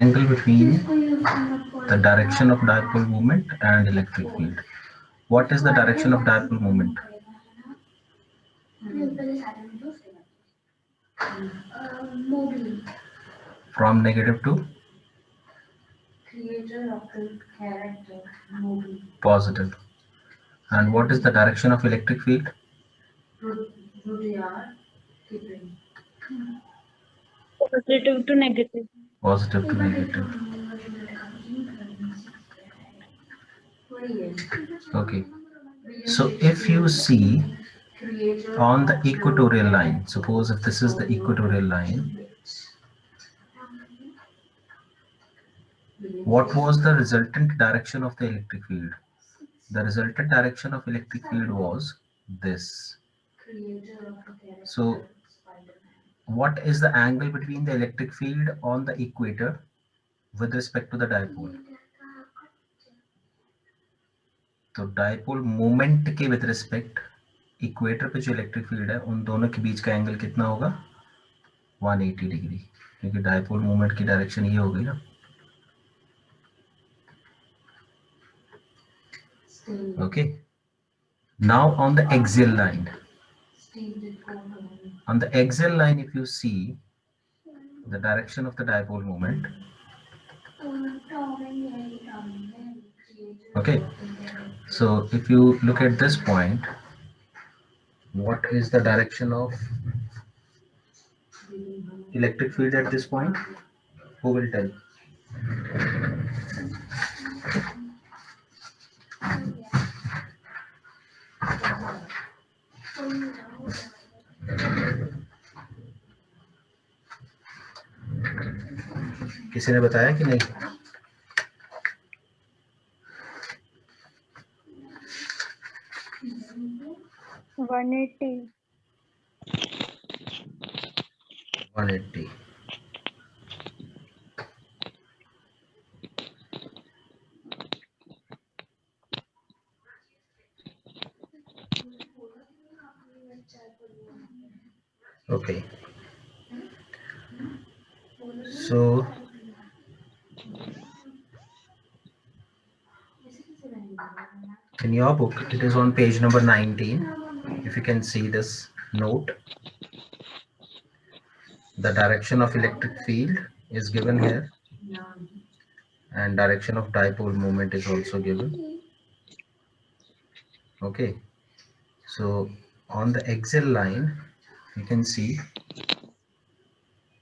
Angle between the direction of dipole moment and electric field. What is the direction of dipole moment? From negative to positive. And what is the direction of electric field? Positive to negative. Positive to negative. Okay. So if you see on the equatorial line, suppose if this is the equatorial line, what was the resultant direction of the electric field? The resultant direction of electric field was this. So what is the angle between the electric field on the equator with respect to the dipole? तो dipole moment के with respect equator पे जो electric field है उन दोनों के बीच का angle कितना होगा? 180 डिग्री, क्योंकि डायपोल मोमेंट की डायरेक्शन ये हो गई ना. Okay. Now on the axial line. On the axial line, if you see the direction of the dipole moment. Okay. So if you look at this point, what is the direction of electric field at this point? Who will tell? किसी ने बताया कि नहीं? One eighty. 180. Okay. So in your book, it is on page number 19. If you can see this note, the direction of electric field is given here, and direction of dipole moment is also given. Okay, so on the axial line, you can see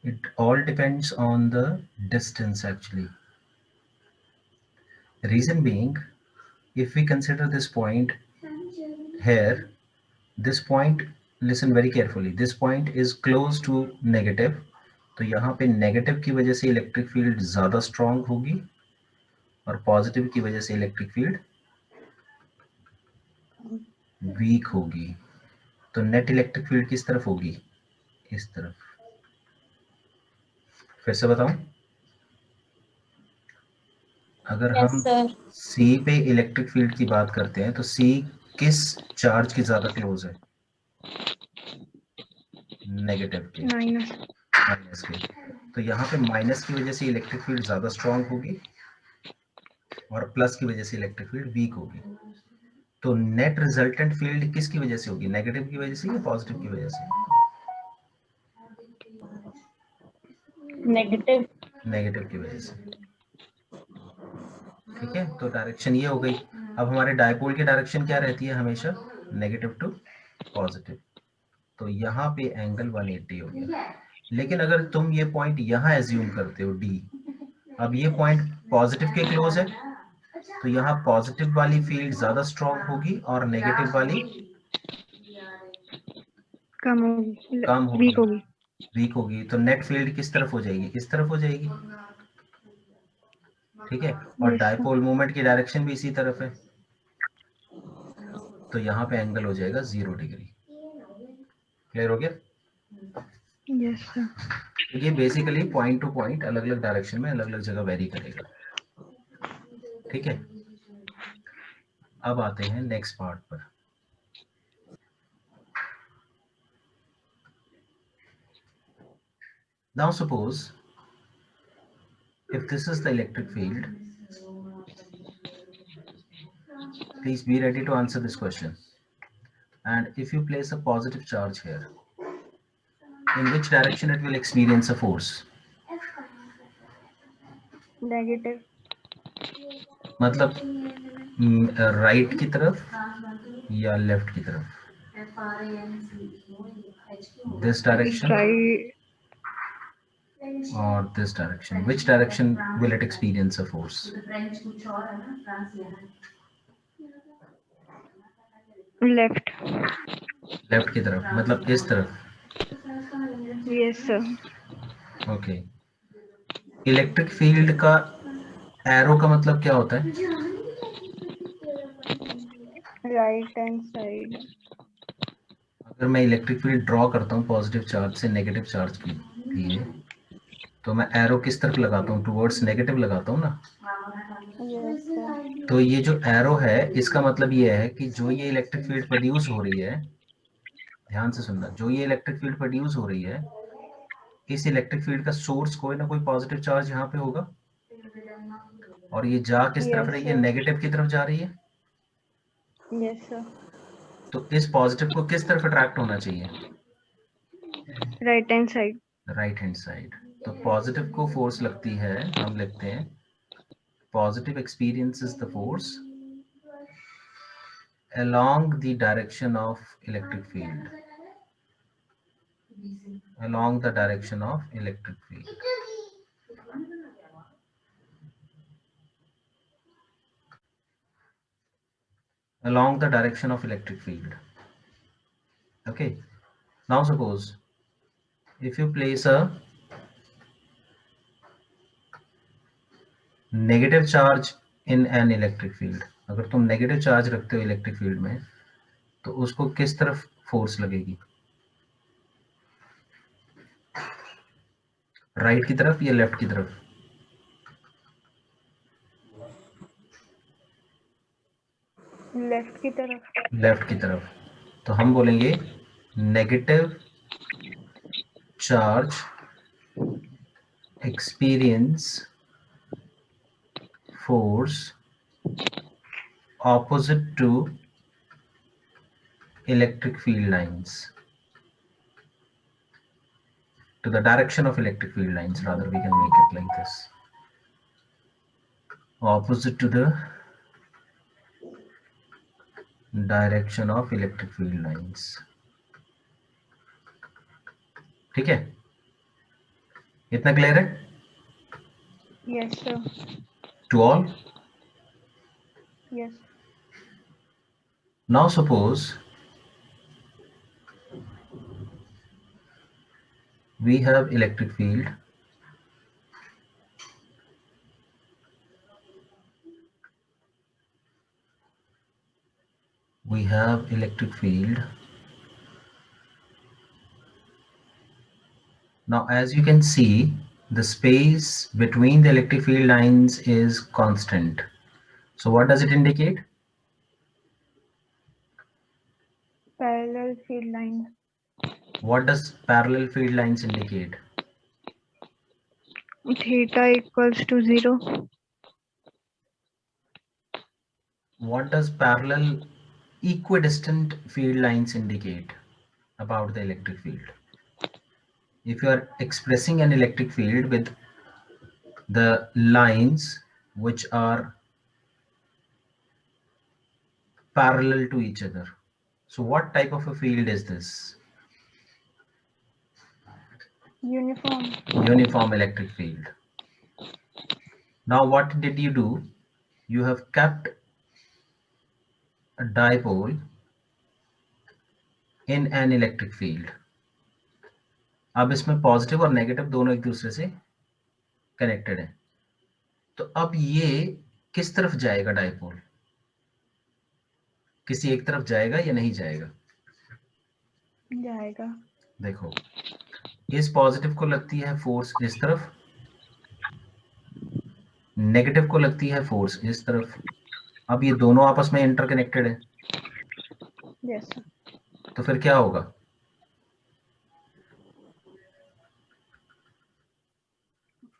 it all depends on the distance actually. The reason being, if we consider this point here, this point, listen very carefully, this point is close to negative, तो यहाँ पे negative की वजह से electric field ज्यादा strong होगी और positive की वजह से इलेक्ट्रिक फील्ड वीक होगी. तो नेट इलेक्ट्रिक फील्ड किस तरफ होगी? इस तरफ. फिर से बताऊं, अगर Yes, हम sir. सी पे इलेक्ट्रिक फील्ड की बात करते हैं तो सी किस चार्ज के ज्यादा क्लोज है? नेगेटिव के, माइनस. माइनस के. तो यहाँ पे माइनस की वजह से इलेक्ट्रिक फील्ड ज्यादा स्ट्रांग होगी और प्लस की वजह से इलेक्ट्रिक फील्ड वीक होगी. तो नेट रिजल्टेंट फील्ड किसकी वजह से होगी? नेगेटिव की वजह से या पॉजिटिव की वजह से? नेगेटिव. नेगेटिव की वजह से. ठीक है, तो डायरेक्शन ये हो गई. अब हमारे डायपोल की डायरेक्शन क्या रहती है? हमेशा नेगेटिव टू पॉजिटिव. तो यहाँ पे एंगल 180 हो गया. लेकिन अगर तुम ये पॉइंट यहाँ एज्यूम करते हो डी, अब ये पॉइंट पॉजिटिव के क्लोज है, तो यहाँ पॉजिटिव वाली फील्ड ज्यादा स्ट्रांग होगी और नेगेटिव वाली कम होगी. कम वीक होगी, होगी. वीक होगी. तो नेट फील्ड किस तरफ हो जाएगी? इस तरफ हो जाएगी. ठीक है, और Yes, sir. डायपोल मोमेंट की डायरेक्शन भी इसी तरफ है, तो यहाँ पे एंगल हो जाएगा 0 डिग्री. क्लियर हो गया? Yes, sir. तो ये बेसिकली पॉइंट टू पॉइंट अलग अलग डायरेक्शन में अलग अलग जगह वेरी करेगा. ठीक है, अब आते हैं नेक्स्ट पार्ट पर. Now suppose if this is the electric field, please be ready to answer this question. And if you place a positive charge here, in which direction it will experience a force? Negative. मतलब right की तरफ या left की तरफ? This direction Right. or this direction? Which direction will it experience a force? Left. Left की तरफ मतलब इस तरफ. Yes, sir. Okay. Electric field का एरो का मतलब क्या होता है? Right hand side. अगर मैं इलेक्ट्रिक फील्ड ड्रॉ करता हूँ पॉजिटिव चार्ज से नेगेटिव चार्ज के लिए, तो मैं एरो किस तरफ लगाता हूँ? टुवर्ड्स नेगेटिव लगाता हूँ ना. Yes, sir. तो ये जो एरो है इसका मतलब ये है कि जो ये इलेक्ट्रिक फील्ड प्रोड्यूस हो रही है, ध्यान से सुनना, जो ये इलेक्ट्रिक फील्ड प्रोड्यूस हो रही है, इस इलेक्ट्रिक फील्ड का सोर्स कोई ना कोई पॉजिटिव चार्ज यहाँ पे होगा, और ये जा किस तरफ Yes, रही है? sir. नेगेटिव की तरफ जा रही है. Yes, sir. तो इस पॉजिटिव को किस तरफ अट्रैक्ट होना चाहिए? Right hand side. Right hand side. तो पॉजिटिव को फोर्स लगती है, हम लिखते हैं positive experiences the force along the direction of electric field. Along the direction of electric field. Along the direction of electric field. Okay. Now suppose if you place a negative charge in an electric field, अगर तुम negative charge रखते हो electric field में, तो उसको किस तरफ force लगेगी? राइट की तरफ या लेफ्ट की तरफ? लेफ्ट की तरफ. लेफ्ट की तरफ. तो हम बोलेंगे negative charge experience force opposite to electric field lines, to the direction of electric field lines, rather we can make it like this, opposite to the direction of electric field lines. ठीक है, इतना clear है? Yes, sir. To all? Yes. Now suppose we have electric field now. As you can see, the space between the electric field lines is constant. So what does it indicate? Parallel field lines. What does parallel field lines indicate? Theta equals to 0. What does parallel equidistant field lines indicate about the electric field? If you are expressing an electric field with the lines which are parallel to each other, so what type of a field is this? Uniform. Uniform electric field. Now what did you do? You have kept a dipole in an electric field. अब इसमें positive और negative दोनों एक दूसरे से connected है. तो अब ये किस तरफ जाएगा डाइपोल? किसी एक तरफ जाएगा या नहीं जाएगा? जाएगा. देखो, इस पॉजिटिव को लगती है फोर्स इस तरफ, नेगेटिव को लगती है फोर्स इस तरफ. अब ये दोनों आपस में इंटरकनेक्टेड है. Yes, sir. तो फिर क्या होगा?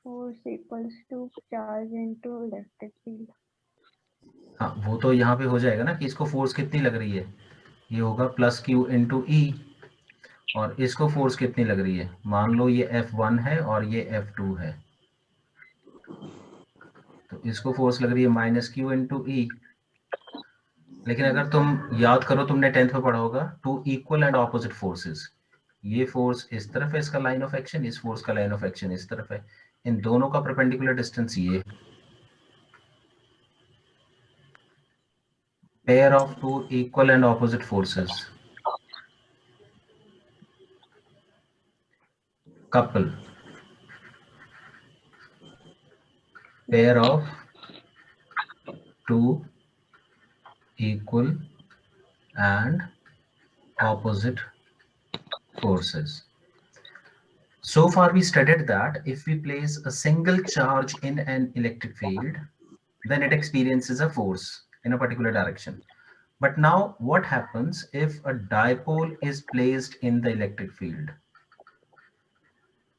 force equals to charge into electric field. हाँ वो तो यहाँ पे हो जाएगा ना कि इसको फोर्स कितनी लग रही है, ये होगा प्लस क्यू इंटू ई, और इसको फोर्स कितनी लग रही है, मान लो ये F1 है और ये F2 है, तो इसको फोर्स लग रही है माइनस क्यू इंटू ई। लेकिन अगर तुम याद करो, तुमने 10th में पढ़ा होगा two equal and opposite forces, ये फोर्स इस तरफ है, इसका लाइन ऑफ एक्शन, इस फोर्स का लाइन ऑफ एक्शन इस तरफ है, इन दोनों का परपेंडिकुलर डिस्टेंस ये, pair of two equal and opposite forces, couple, pair of two equal and opposite forces. So far we studied that if we place a single charge in an electric field, then it experiences a force in a particular direction. But now what happens if a dipole is placed in the electric field?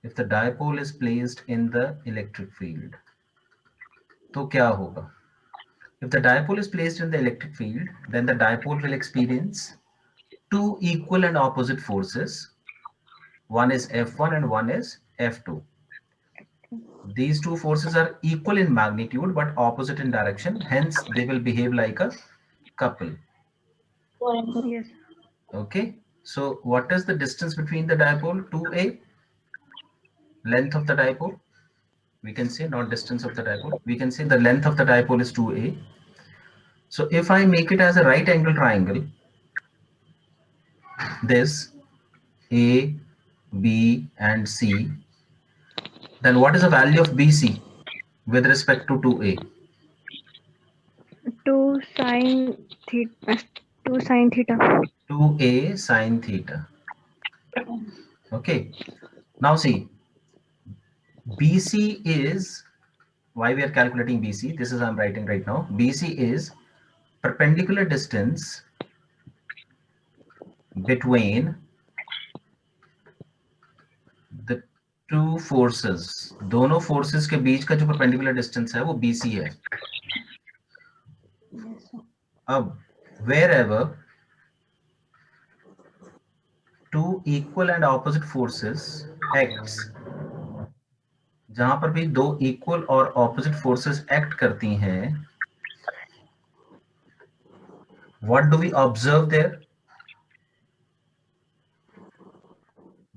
If the dipole is placed in the electric field, तो क्या होगा? If the dipole is placed in the electric field, then the dipole will experience two equal and opposite forces. One is F1 and one is F2. These two forces are equal in magnitude but opposite in direction. Hence, they will behave like a couple. Yes. Okay. So, what is the distance between the dipole? 2a. Length of the dipole. We can say not distance of the dipole. We can say the length of the dipole is 2a. So, if I make it as a right angle triangle, this A, B, and C, then what is the value of BC with respect to 2A? 2 sin theta. 2 sin theta. 2A sin theta. Okay. Now see, BC is, why we are calculating BC? This is I'm writing right now. BC is perpendicular distance between the two forces. दोनों forces के बीच का जो perpendicular distance है वो BC है. Yes, sir. अब wherever two equal and opposite forces acts, जहां पर भी दो इक्वल और ऑपोजिट फोर्सेस एक्ट करती हैं, what do we observe there?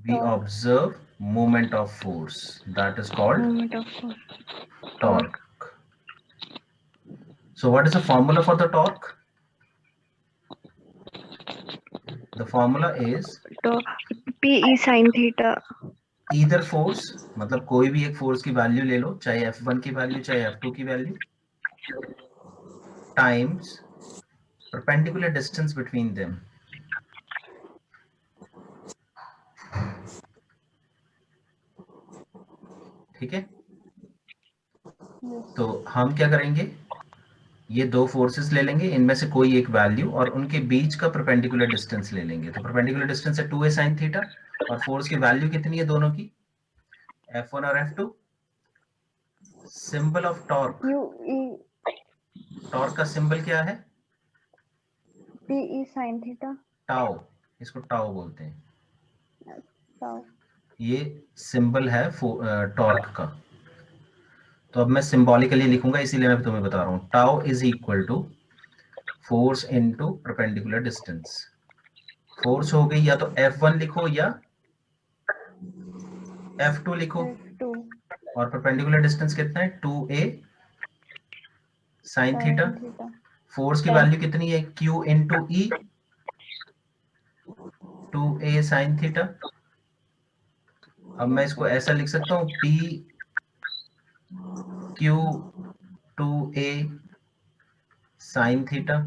We observe moment of force, that is called Moment of force. Torque. So what is the formula for the torque? The formula is तो PE sin theta. either force, मतलब कोई भी एक force की value ले लो, चाहे F1 की value चाहे F2 की value, times perpendicular distance between them. ठीक है, तो हम क्या करेंगे, ये दो फोर्सेस ले लेंगे, इनमें से कोई एक वैल्यू और उनके बीच का परपेंडिकुलर डिस्टेंस ले लेंगे. तो परपेंडिकुलर डिस्टेंस है 2a sin थीटा और फोर्स की वैल्यू कितनी है दोनों की, F1 और F2. Symbol of torque, torque का सिंबल क्या है? PE sin theta. टाउ, इसको टाउ बोलते हैं. Tau. ये सिंबल है टॉर्क का. तो अब मैं सिंबॉलिकली लिखूंगा, इसीलिए मैं तुम्हें बता रहा हूं. Tau is equal to force into perpendicular distance. Force हो गई या तो F1 लिखो या F2 लिखो, F2. और परपेंडिकुलर डिस्टेंस कितना है, 2a sin थीटा. फोर्स की वैल्यू कितनी है, Q into E, 2a sin theta. अब मैं इसको ऐसा लिख सकता हूँ, P Q 2a sin theta.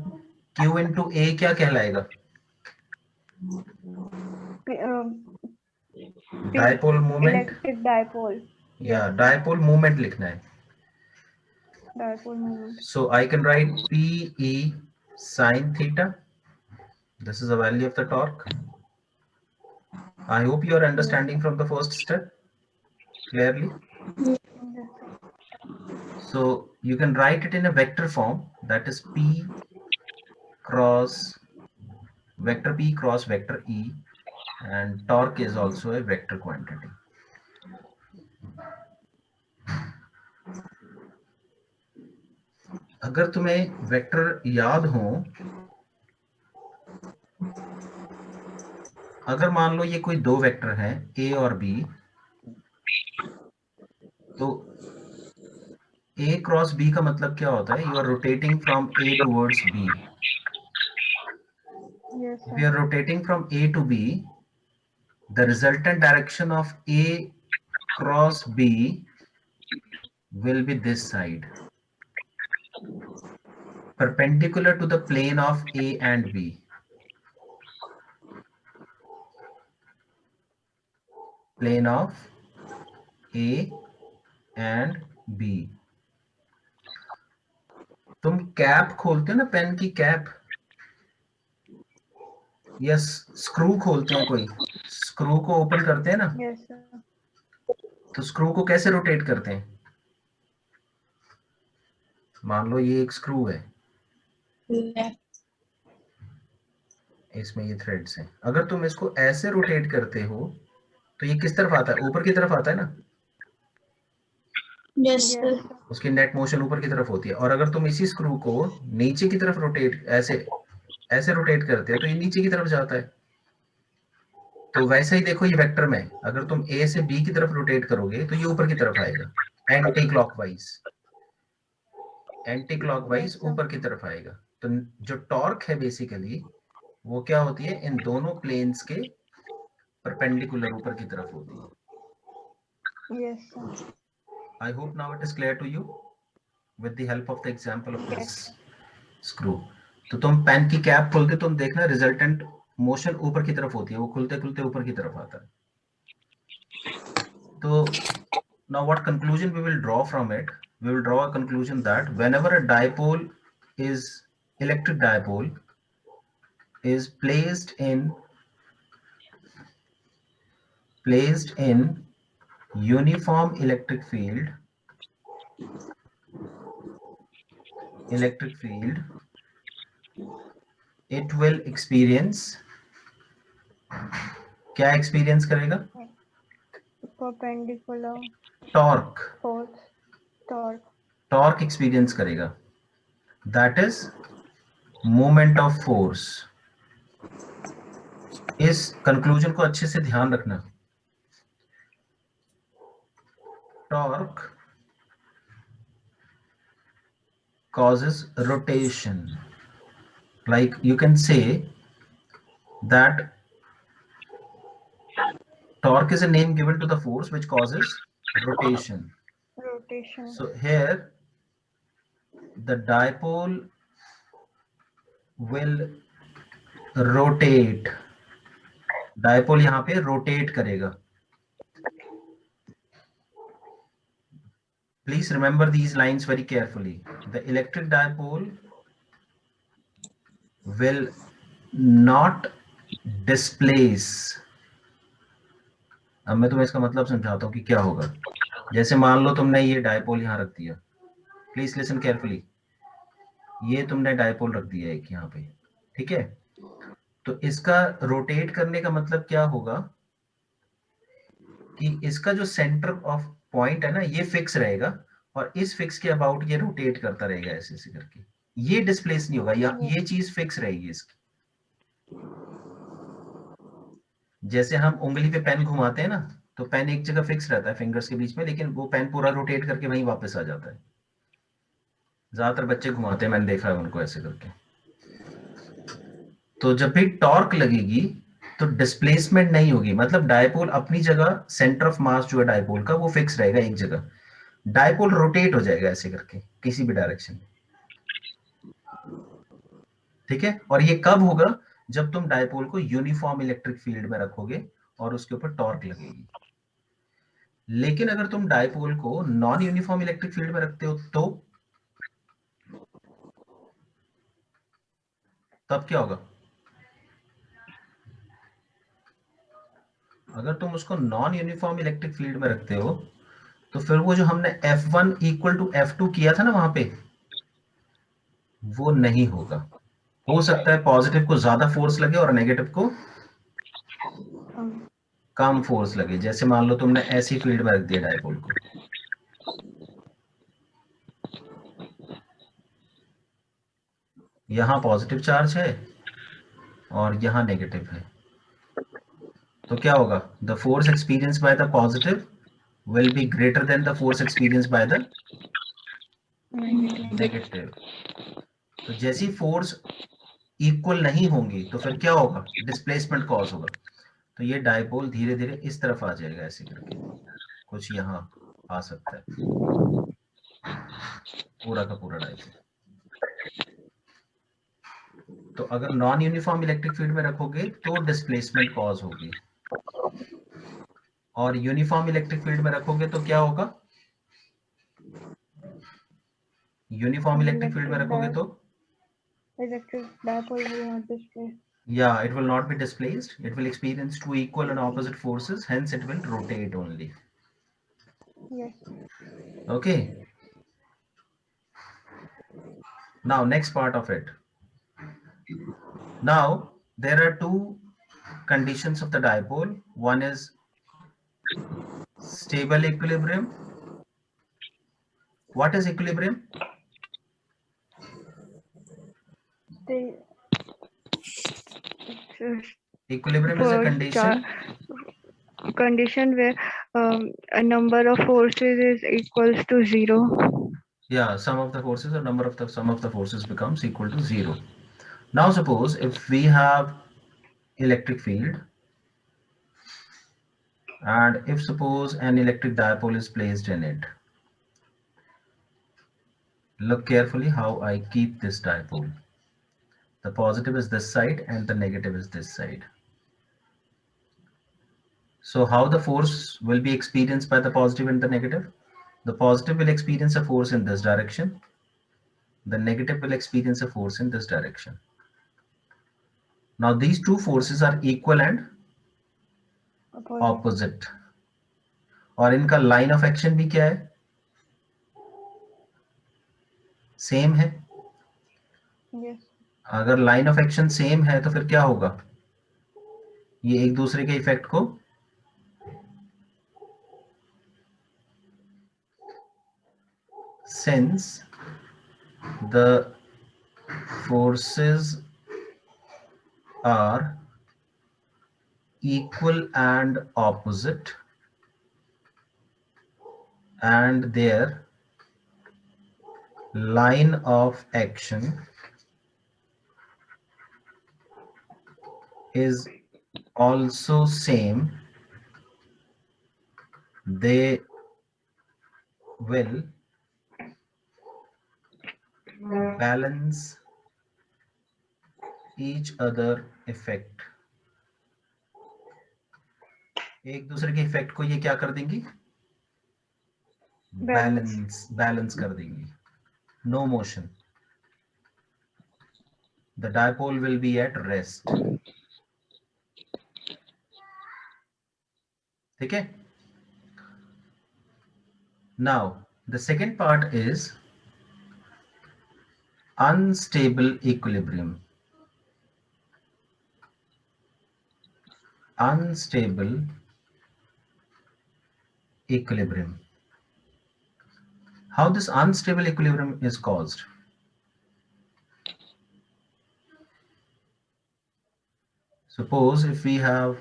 Q into A क्या कहलाएगा, डायपोल मोमेंट. Electric dipole. या डायपोल मोमेंट लिखना है. Dipole moment. So I can write PE sin theta. This is the value of the torque. I hope you are understanding from the first step clearly. Yes, So you can write it in a vector form, that is p cross vector p cross vector e, and torque is also a vector quantity. अगर तुम्हें vector याद हो, अगर मान लो ये कोई दो vector हैं a और b, तो a क्रॉस b का मतलब क्या होता है? You are rotating from a towards b. Yes, If you sir. are rotating from a to b, the resultant direction of a cross b will be this side, perpendicular to the plane of a and b. Plane of a and b. तुम cap खोलते हो ना, pen की cap, या screw खोलते हैं, कोई screw को ओपन करते हैं ना, Yes, sir. तो स्क्रू को कैसे रोटेट करते हैं? मान लो ये एक स्क्रू है, इसमें ये थ्रेड्स हैं, अगर तुम इसको ऐसे रोटेट करते हो तो ये किस तरफ आता है? ऊपर की तरफ आता है ना। Yes, sir. उसकी नेट मोशन ऊपर की तरफ होती है। और अगर तुम इसी स्क्रू को नीचे की तरफ रोटेट, ऐसे ऐसे रोटेट करते हो तो ये नीचे की तरफ जाता है। तो वैसे ही देखो ये वेक्टर में, अगर तुम ए से बी की तरफ रोटेट करोगे तो ये ऊपर की तरफ आएगा, एंटी क्लॉकवाइज, एंटी क्लॉकवाइज ऊपर की तरफ आएगा। तो जो टॉर्क है बेसिकली वो क्या होती है? इन दोनों प्लेन्स के परपेंडिकुलर ऊपर की तरफ होती है। Yes, sir. I hope now it is clear to you with the help of the example of this screw. तो तुम पेन की कैप खोलते, तुम देखना रिजल्टेंट मोशन ऊपर की तरफ होती है, वो खुलते खुलते ऊपर की तरफ आता है। तो now what conclusion we will draw from it? We will draw a conclusion that whenever a dipole is, electric dipole is placed in uniform electric field, it will experience, क्या experience करेगा? Perpendicular Torque. force. Torque experience करेगा, that is moment of force. इस conclusion को अच्छे से ध्यान रखना। Torque causes rotation. Like you can say that torque is a name given to the force which causes rotation. So here the dipole will rotate. Dipole यहाँ पे rotate करेगा. Please remember these lines very carefully. The electric dipole will not displace. अब मैं तुम्हें इसका मतलब समझाता हूँ कि क्या होगा। जैसे मान लो तुमने ये डायपोल यहाँ रख दिया, प्लीज लिसन केयरफुली, ये तुमने डायपोल रख दिया एक यहाँ पे, ठीक है? तो इसका रोटेट करने का मतलब क्या होगा कि इसका जो सेंटर ऑफ पॉइंट है ना, ये फिक्स रहेगा और इस फिक्स के अबाउट ये रोटेट करता रहेगा ऐसे ऐसे करके, ये डिस्प्लेस नहीं होगा, या ये चीज फिक्स रहेगी इसकी। जैसे हम उंगली पे पेन घुमाते हैं ना, तो पेन एक जगह फिक्स रहता है फिंगर्स के बीच में, लेकिन वो पेन पूरा रोटेट करके वहीं वापस आ जाता है। ज्यादातर बच्चे घुमाते हैं, मैंने देखा है उनको ऐसे करके। तो जब भी टॉर्क लगेगी तो डिस्प्लेसमेंट नहीं होगी, मतलब डायपोल अपनी जगह, सेंटर ऑफ मास जो है डायपोल का वो फिक्स रहेगा एक जगह, डायपोल रोटेट हो जाएगा ऐसे करके किसी भी डायरेक्शन में, ठीक है? और ये कब होगा? जब तुम डायपोल को यूनिफॉर्म इलेक्ट्रिक फील्ड में रखोगे और उसके ऊपर टॉर्क लगेगी। लेकिन अगर तुम डायपोल को नॉन यूनिफॉर्म इलेक्ट्रिक फील्ड में रखते हो तो तब क्या होगा? अगर तुम उसको नॉन यूनिफॉर्म इलेक्ट्रिक फील्ड में रखते हो तो फिर वो जो हमने F1 इक्वल टू F2 किया था ना वहां पे, वो नहीं होगा। हो सकता है पॉजिटिव को ज्यादा फोर्स लगे और नेगेटिव को कम फोर्स लगे। जैसे मान लो तुमने ऐसी फील्ड में रख दिया डायपोल को, यहां पॉजिटिव चार्ज है और यहां नेगेटिव है, तो क्या होगा? The force experience by the positive will be greater than the force experience by the negative. तो जैसी फोर्स इक्वल नहीं होंगी तो फिर क्या होगा? डिस्प्लेसमेंट कॉज होगा। तो ये डायपोल धीरे धीरे इस तरफ आ जाएगा, ऐसे करके कुछ यहाँ आ सकता है, पूरा का पूरा डायपोल। तो अगर नॉन यूनिफॉर्म इलेक्ट्रिक फील्ड में रखोगे तो डिस्प्लेसमेंट कॉज होगी, और यूनिफॉर्म इलेक्ट्रिक फील्ड में रखोगे तो क्या होगा? यूनिफॉर्म इलेक्ट्रिक फील्ड में रखोगे तो electric dipole will not display. yeah, it will not be displaced. It will experience two equal and opposite forces, hence it will rotate only. Yes. Okay. Now next part of it. Now there are two conditions of the dipole. One is stable equilibrium. What is equilibrium? Equilibrium is a condition where a number of forces is equals to 0. Yeah, sum of the forces or sum of the forces becomes equal to 0. Now suppose if we have electric field, and if suppose an electric dipole is placed in it. Look carefully how I keep this dipole. The positive is this side and the negative is this side. So how the force will be experienced by the positive and the negative? The positive will experience a force in this direction. The negative will experience a force in this direction. Now these two forces are equal and opposite. और इनका line of action भी क्या है? Same है. Yes. अगर line of action same है तो फिर क्या होगा? ये एक दूसरे के इफेक्ट को since the forces are equal and opposite and their line of action is also same, they will balance each other effect. एक दूसरे के इफेक्ट को ये क्या कर देंगी? बैलेंस कर देंगी. No motion. The dipole will be at rest. ठीक है? Now the second part is unstable equilibrium. Unstable equilibrium. How this unstable equilibrium is caused? Suppose if we have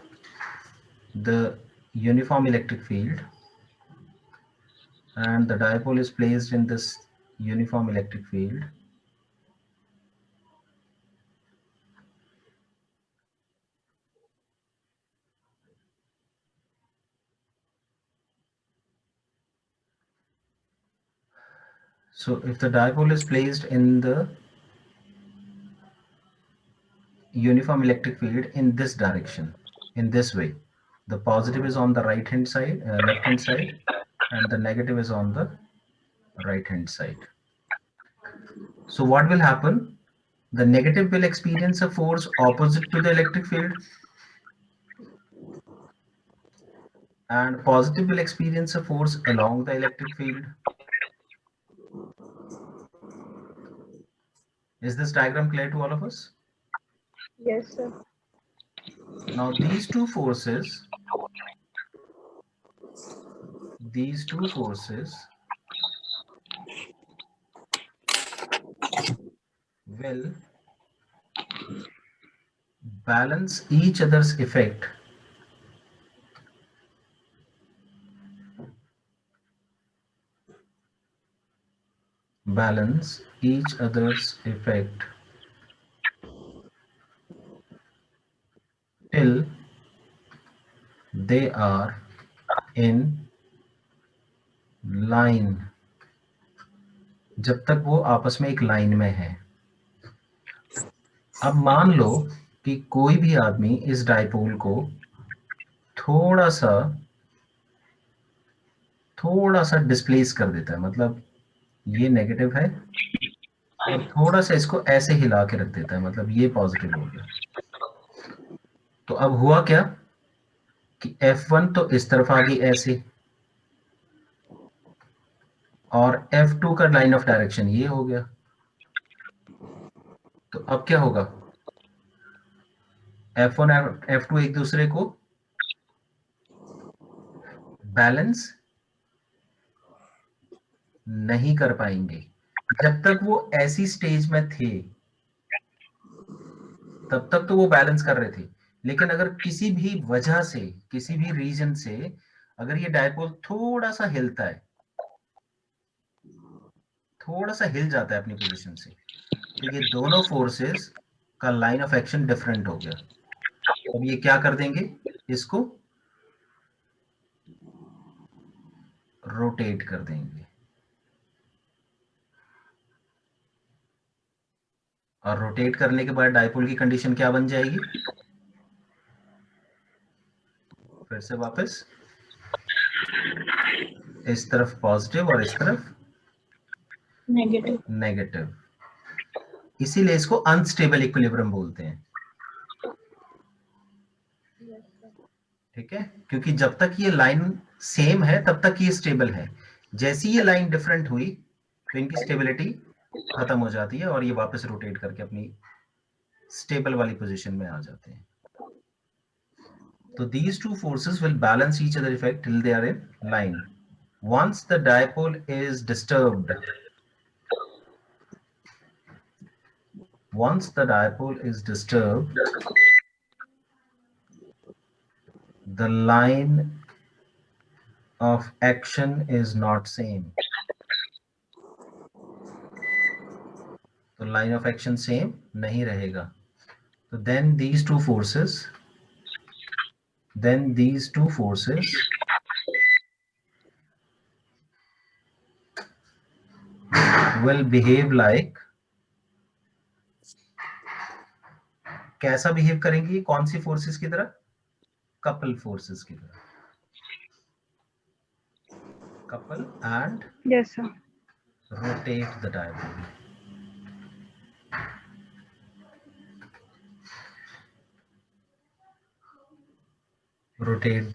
the uniform electric field and the dipole is placed in this uniform electric field, so if the dipole is placed in the uniform electric field in this direction, in this way, the positive is on the right hand side, left hand side, and the negative is on the right hand side. So what will happen? The negative will experience a force opposite to the electric field, and positive will experience a force along the electric field. Is this diagram clear to all of us? Yes, sir. Now these two forces will balance each other's effect till they are in line, जब तक वो आपस में एक line में है। अब मान लो कि कोई भी आदमी इस डाइपोल को थोड़ा सा डिस्प्लेस कर देता है, मतलब ये नेगेटिव है और थोड़ा सा इसको ऐसे हिला के रख देता है, मतलब ये पॉजिटिव हो गया। तो अब हुआ क्या कि F1 तो इस तरफ आ गई ऐसे, और F2 का लाइन ऑफ डायरेक्शन ये हो गया। तो अब क्या होगा, F1 और F2 एक दूसरे को बैलेंस नहीं कर पाएंगे। जब तक वो ऐसी स्टेज में थे तब तक तो वो बैलेंस कर रहे थे, लेकिन अगर किसी भी वजह से, किसी भी रीजन से अगर ये डायपोल थोड़ा सा हिलता है, थोड़ा सा हिल जाता है अपनी पोजीशन से, तो ये दोनों फोर्सेस का लाइन ऑफ एक्शन डिफरेंट हो गया। अब ये क्या कर देंगे, इसको रोटेट कर देंगे, और रोटेट करने के बाद डायपोल की कंडीशन क्या बन जाएगी, फिर से वापस इस तरफ पॉजिटिव और इस तरफ नेगेटिव। इसीलिए इसको अनस्टेबल इक्विलिब्रियम बोलते हैं। ठीक है, क्योंकि जब तक ये लाइन सेम है तब तक ये स्टेबल है, जैसी ये लाइन डिफरेंट हुई तो इनकी स्टेबिलिटी खत्म हो जाती है और ये वापस रोटेट करके अपनी स्टेबल वाली पोजीशन में आ जाते हैं। तो these two forces will balance each other effect till they are in line. Once the dipole is disturbed, the line of action is not same. तो line of action same नहीं रहेगा। तो then these two forces will behave like, कैसा behave करेंगी, कौन सी forces की तरह, couple forces की तरह, couple and Yes, sir. rotate the dipole. Rotate